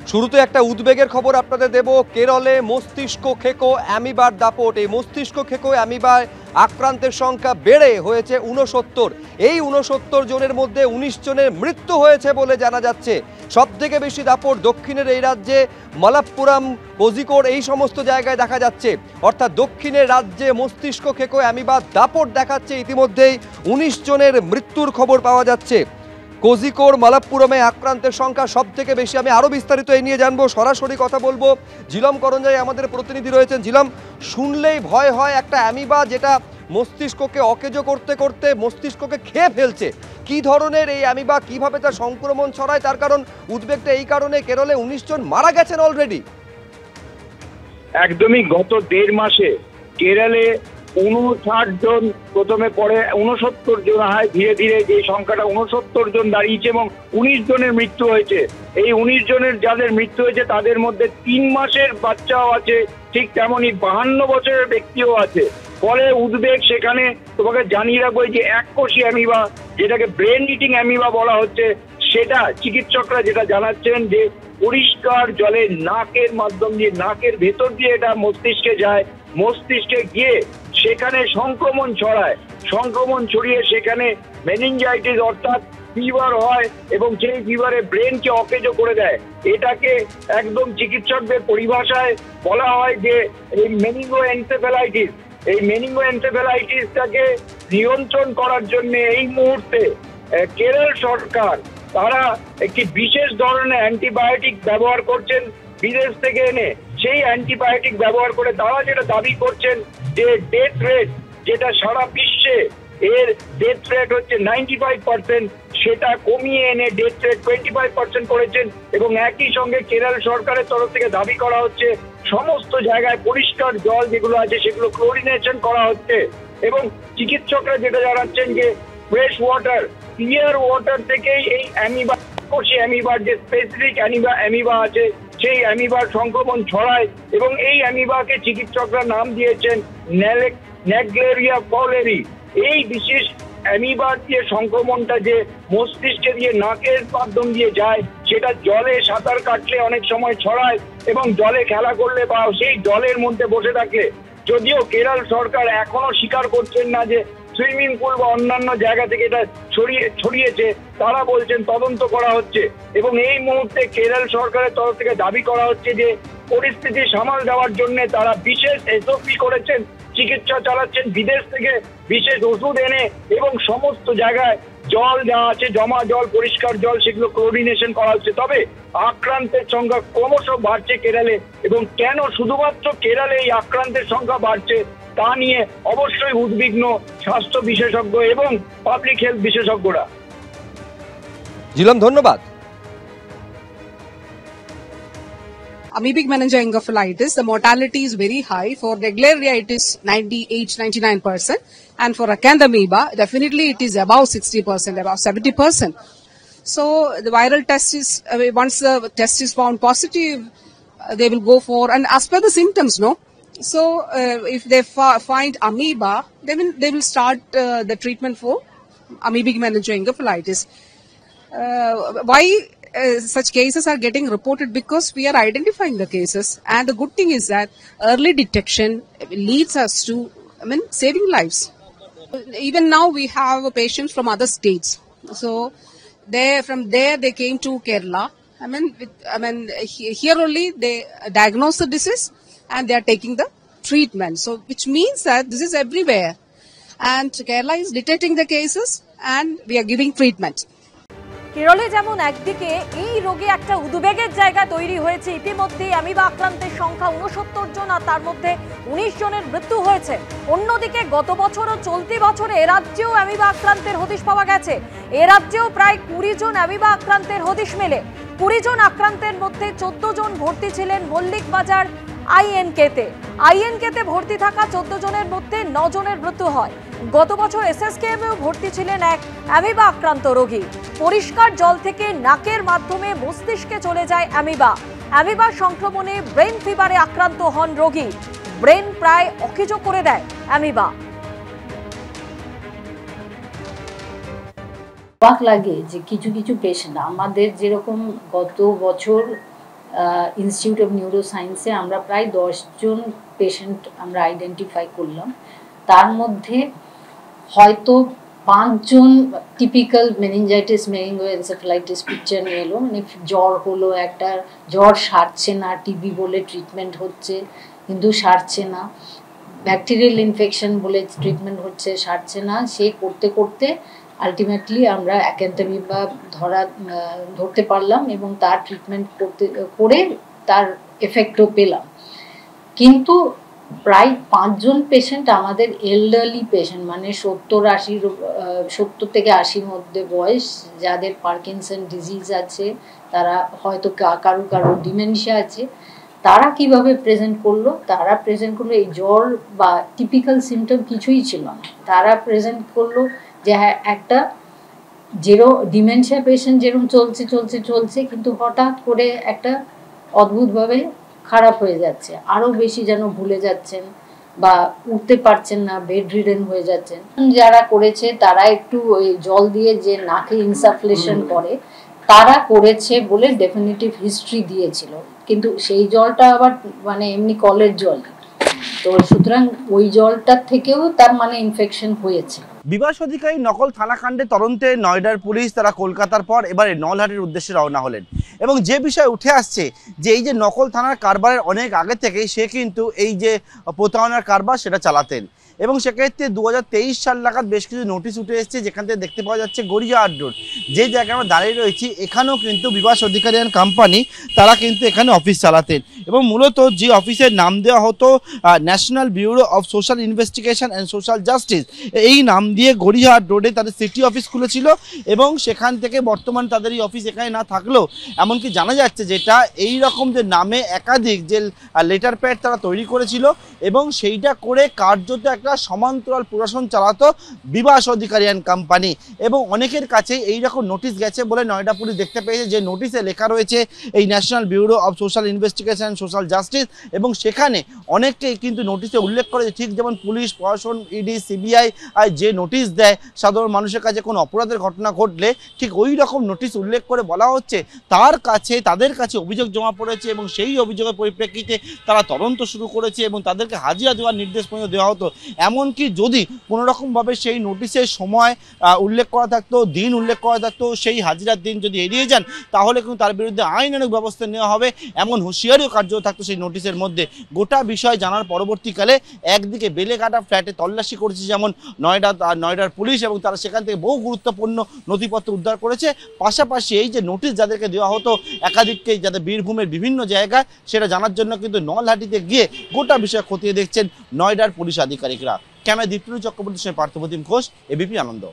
শুরুতে একটা উদ্বেগের খবর আপনাদের দেব। কেরলে মস্তিষ্ক খেকো অ্যামিবার দাপট। এই মস্তিষ্ক খেকো অ্যামিবার আক্রান্তের সংখ্যা বেড়ে হয়েছে 69। এই 69 জনের মধ্যে 19 জনের মৃত্যু হয়েছে বলে জানা যাচ্ছে। সবথেকে বেশি দাপট দক্ষিণের এই রাজ্যে মালাপ্পুরম, কোজিকোড এই সমস্ত জায়গায় দেখা যাচ্ছে। অর্থাৎ দক্ষিণের রাজ্যে মস্তিষ্ক খেকো অ্যামিবার দাপট দেখাচ্ছে। ইতিমধ্যেই 19 জনের মৃত্যুর খবর পাওয়া যাচ্ছে। কোজিকোড, মালাপ্পুরমে আক্রান্তের সংখ্যা সব থেকে বেশি। আমি আরও বিস্তারিত এই নিয়ে জানবো, সরাসরি কথা বলবো। ঝিলম করঞ্জাই আমাদের প্রতিনিধি রয়েছেন। ঝিলম, শুনলেই ভয় হয় একটা অ্যামিবা যেটা মস্তিষ্ককে অকেজো করতে করতে মস্তিষ্ককে খেয়ে ফেলছে। কি ধরনের এই অ্যামিবা, কিভাবে তার সংক্রমণ ছড়ায়, তার কারণ উদ্বেগটা এই কারণে কেরলে 19 জন মারা গেছেন অলরেডি। একদমই গত 1.5 মাসে কেরলে 59 জন, প্রথমে পরে 69 জন হয়, ধীরে ধীরে যে সংখ্যাটা 69 জন দাঁড়িয়েছে এবং 19 জনের মৃত্যু হয়েছে। এই 19 জনের যাদের মৃত্যু হয়েছে তাদের মধ্যে 3 মাসের বাচ্চাও আছে, ঠিক তেমনই 52 বছরের ব্যক্তিও আছে। ফলে উদ্বেগ সেখানে। তোমাকে জানিয়ে রাখবো যে এককোষী অ্যামিবা, যেটাকে ব্রেন ইটিং অ্যামিবা বলা হচ্ছে, সেটা চিকিৎসকরা যেটা জানাচ্ছেন যে পরিষ্কার জলে নাকের মাধ্যম দিয়ে, নাকের ভেতর দিয়ে এটা মস্তিষ্কে যায়, মস্তিষ্কে গিয়ে সেখানে সংক্রমণ ছড়ায়। সংক্রমণ ছড়িয়ে সেখানে মেনিনজাইটিস অর্থাৎ ফিভার হয় এবং সেই ফিভারে ব্রেনকে অকেজো করে দেয়। এটাকে একদম চিকিৎসকদের পরিভাষায় বলা হয় যে এই মেনিঙ্গোএনসেফ্যালাইটিস। এই মেনিঙ্গোএনসেফ্যালাইটিসটাকে নিয়ন্ত্রণ করার জন্য এই মুহূর্তে কেরল সরকার তারা একটি বিশেষ ধরনের অ্যান্টিবায়োটিক ব্যবহার করছেন বিদেশ থেকে এনে। সেই অ্যান্টিবায়োটিক ব্যবহার করে তারা যেটা দাবি করছেন যে ডেথ রেট, যেটা সারা বিশ্বে এর ডেথ রেট হচ্ছে 95%, সেটা কমিয়ে এনে ডেথ রেট 25% করেছেন। এবং একই সঙ্গে কেরল সরকারের তরফ থেকে দাবি করা হচ্ছে সমস্ত জায়গায় পরিষ্কার জল যেগুলো আছে সেগুলো ক্লোরিনেশন করা হচ্ছে। এবং চিকিৎসকরা যেটা জানাচ্ছেন যে ফ্রেশ ওয়াটার, ক্লিয়ার ওয়াটার থেকেই এই অ্যামিবা, কোষী অ্যামিবার যে স্পেসিফিক অ্যামিবা আছে সেই অ্যামিবার সংক্রমণ ছড়ায়। এবং এই অ্যামিবাকে চিকিৎসকরা নাম দিয়েছেন নেগলেরিয়া ফলেরি। এই বিশেষ অ্যামিবার দিয়ে সংক্রমণটা যে মস্তিষ্কে দিয়ে নাকের মাধ্যম দিয়ে যায়, সেটা জলে সাঁতার কাটলে অনেক সময় ছড়ায় এবং জলে খেলা করলে বা সেই জলের মধ্যে বসে থাকলে। যদিও কেরল সরকার এখনো স্বীকার করছেন না যে সুইমিং পুল বা অন্যান্য জায়গা থেকে এটা ছড়িয়েছে, তারা বলছেন তদন্ত করা হচ্ছে। এবং এই মুহূর্তে কেরল সরকারের তরফ থেকে দাবি করা হচ্ছে যে পরিস্থিতি সামাল দেওয়ার জন্য তারা বিশেষ এসওপি করেছেন, চিকিৎসা চালাচ্ছেন, বিদেশ থেকে বিশেষ ওষুধ এনে এবং সমস্ত জায়গায় জল যা আছে, জমা জল, পরিষ্কার জল, সেগুলো ক্লোরিনেশন করা হচ্ছে। তবে আক্রান্তের সংখ্যা ক্রমশ বাড়ছে কেরলে। এবং কেন শুধুমাত্র কেরলে এই আক্রান্তের সংখ্যা বাড়ছে তা নিয়ে অবশ্যই উদ্বিগ্ন স্বাস্থ্য বিশেষজ্ঞ এবং পাবলিক হেলথ বিশেষজ্ঞরা। ঝিলম, ধন্যবাদ। Amoebic meningoencephalitis, the mortality is very high. For Naegleria, it is 98-99%. And for Acanthamoeba, definitely it is above 60%, about 70%. So the viral test is, once the test is found positive, they will go for, and as per the symptoms, no? So if they find amoeba, they will start the treatment for amoebic meningoencephalitis. Why such cases are getting reported? Because we are identifying the cases, and the good thing is that early detection leads us to, saving lives. Even now we have patients from other states, so from there they came to Kerala. Here only they diagnose the disease and they are taking the treatment. So which means that this is everywhere, and Kerala is detecting the cases and we are giving treatment. কেরলে যেমন একদিকে এই রোগে একটা উদ্বেগের জায়গা তৈরি হয়েছে, ইতিমধ্যে অ্যামিবা আক্রান্তের সংখ্যা 69 জন আর তার মধ্যে 19 জনের মৃত্যু হয়েছে। অন্যদিকে গত বছর ও চলতি বছরে এ রাজ্যেও অ্যামিবা আক্রান্তের হদিশ পাওয়া গেছে। এ রাজ্যেও প্রায় 20 জন অ্যামিবা আক্রান্তের হদিশ মেলে। 20 জন আক্রান্তের মধ্যে 14 জন ভর্তি ছিলেন মল্লিক বাজার আইএনকেতে ভর্তি থাকা 14 জনের মধ্যে 9 জনের মৃত্যু হয়। গত বছর এসএসকেএমেও ভর্তি ছিলেন এক অ্যামিবা আক্রান্ত রোগী। পরিষ্কার জল থেকে নাকের মাধ্যমে মস্তিষ্কে চলে যায় অ্যামিবা সংক্রমণে ব্রেন ফিভারে আক্রান্ত হন রোগী। ব্রেন প্রায় অকেজো করে দেয় অ্যামিবা। অবাক লাগে যে কিছু কিছু পেশেন্ট আমাদের যেরকম গত বছর ইনস্টিটিউট অফ নিউরো সায়েন্সে আমরা প্রায় 10 জন পেশেন্ট আমরা আইডেন্টিফাই করলাম। তার মধ্যে হয়তো 5 জন টিপিক্যাল মেনিনজাইটিস মেনিঙ্গোএনসেফালাইটিস পিকচার নিয়ে এলো, মানে জ্বর হলো, একটা জ্বর সারছে না, টিবি বলে ট্রিটমেন্ট হচ্ছে কিন্তু সারছে না, ব্যাকটেরিয়াল ইনফেকশন বলে ট্রিটমেন্ট হচ্ছে সারছে না, সে করতে করতে আলটিমেটলি আমরা অ্যাক্যান্থামিবা ধরতে পারলাম এবং তার ট্রিটমেন্ট করে তার এফেক্টও পেলাম। কিন্তু প্রায় 5 জন পেশেন্ট আমাদের এল্ডারলি পেশেন্ট, মানে 70 থেকে 80 মধ্যে বয়স, যাদের পার্কিনসন ডিজিজ আছে, তারা হয়তো কারো ডিমেনশিয়া আছে। তারা কিভাবে প্রেজেন্ট করলো? তারা প্রেজেন্ট করলো এই জ্বর বা টিপিক্যাল সিমটম কিছুই ছিল না। তারা প্রেজেন্ট করলো যে হ্যাঁ, একটা ডিমেনশিয়া পেশেন্ট যেরকম চলছে কিন্তু হঠাৎ করে একটা অদ্ভুতভাবে খারাপ হয়ে যাচ্ছে, আরও বেশি যেন ভুলে যাচ্ছেন বা উঠতে পারছেন না, বেড রিডেন হয়ে যাচ্ছেন। যারা করেছে তারা একটু ওই জল দিয়ে যে নাকে ইনসাফলেশন করে তারা করেছে বলে ডেফিনিটিভ হিস্ট্রি দিয়েছিল, কিন্তু সেই জলটা আবার মানে এমনি কলের জল, তো সুতরাং ওই জলটার থেকেও তার মানে ইনফেকশন হয়েছে। বিভাস অধিকারী নকল থানাকাণ্ডে তদন্তে নয়ডার পুলিশ তারা কলকাতার পর এবারে নলহাটির উদ্দেশ্যে রওনা হলেন এবং যে বিষয় উঠে আসছে যে এই যে নকল থানার কারবারের অনেক আগে থেকেই সে কিন্তু এই যে প্রতারণার কারবার সেটা চালাতেন এবং সেক্ষেত্রে 2023 সাল নাগাদ বেশ কিছু নোটিশ উঠে এসেছে, যেখান থেকে দেখতে পাওয়া যাচ্ছে গড়িয়াহাট রোড যে জায়গায় আমরা দাঁড়িয়ে রয়েছি এখানেও কিন্তু বিভাস অধিকারী অ্যান্ড কোম্পানি তারা কিন্তু এখানে অফিস চালাতেন এবং মূলত যে অফিসের নাম দেওয়া হতো national bureau of social investigation and social justice, এই নাম দিয়ে গড়িয়াহাট রোডে তাদের সিটি অফিস খুলেছিল এবং সেখান থেকে বর্তমান তাদের এই অফিস এখানে না থাকলেও এমনকি জানা যাচ্ছে যেটা এই রকম যে নামে একাধিক যে লেটার প্যাড তারা তৈরি করেছিল এবং সেইটা করে কার্যত একটা সমান্তরাল প্রশাসন চালাতো বিভাস অধিকারী অ্যান্ড কোম্পানি এবং অনেকের কাছে এই রকম নোটিশ গেছে বলে নয়ডা পুলিশ দেখতে পেয়েছে, যে নোটিশে লেখা রয়েছে এই national bureau of social investigation and social justice এবং সেখানে অনেককেই কিন্তু নোটিশে উল্লেখ করে যে ঠিক যেমন পুলিশ প্রশাসন ইডি সিবিআই যে নোটিশ দেয় সাধারণ মানুষের কাছে কোনো অপরাধের ঘটনা ঘটলে ঠিক ওই রকম নোটিশ উল্লেখ করে বলা হচ্ছে তাদের কাছে অভিযোগ জমা পড়েছে এবং সেই অভিযোগের পরিপ্রেক্ষিতে তারা তদন্ত শুরু করেছে এবং তাদেরকে হাজিরা দেওয়ার নির্দেশ পর্যন্ত দেওয়া হতো। এমনকি যদি কোনো রকমভাবে সেই নোটিশের সময় উল্লেখ করা থাকতো, দিন উল্লেখ করা থাকতো, সেই হাজিরার দিন যদি এড়িয়ে যান তাহলে কিন্তু তার বিরুদ্ধে আইনানুগ ব্যবস্থা নেওয়া হবে এমন হুঁশিয়ারিও কার্যত থাকতো সেই নোটিশের মধ্যে। গোটা বিষয় জানার পরবর্তীকালে একদিকে বেলেঘাটা ফ্ল্যাটে তল্লাশি করেছে যেমন নয়ডার পুলিশ এবং তারা সেখান থেকে বহু গুরুত্বপূর্ণ নথিপত্র উদ্ধার করেছে, পাশাপাশি এই যে নোটিশ যাদেরকে দেওয়া হতো একাধিককে যাদের বীরভূমের বিভিন্ন জায়গায় সেটা জানার জন্য কিন্তু নলহাটিতে গিয়ে গোটা বিষয় খতিয়ে দেখছেন নয়ডার পুলিশ আধিকারিকরা। ক্যামেরা দীপ্তি চক্রবর্তীর সঙ্গে পার্থপ্রতিম ঘোষ, এবিপি আনন্দ।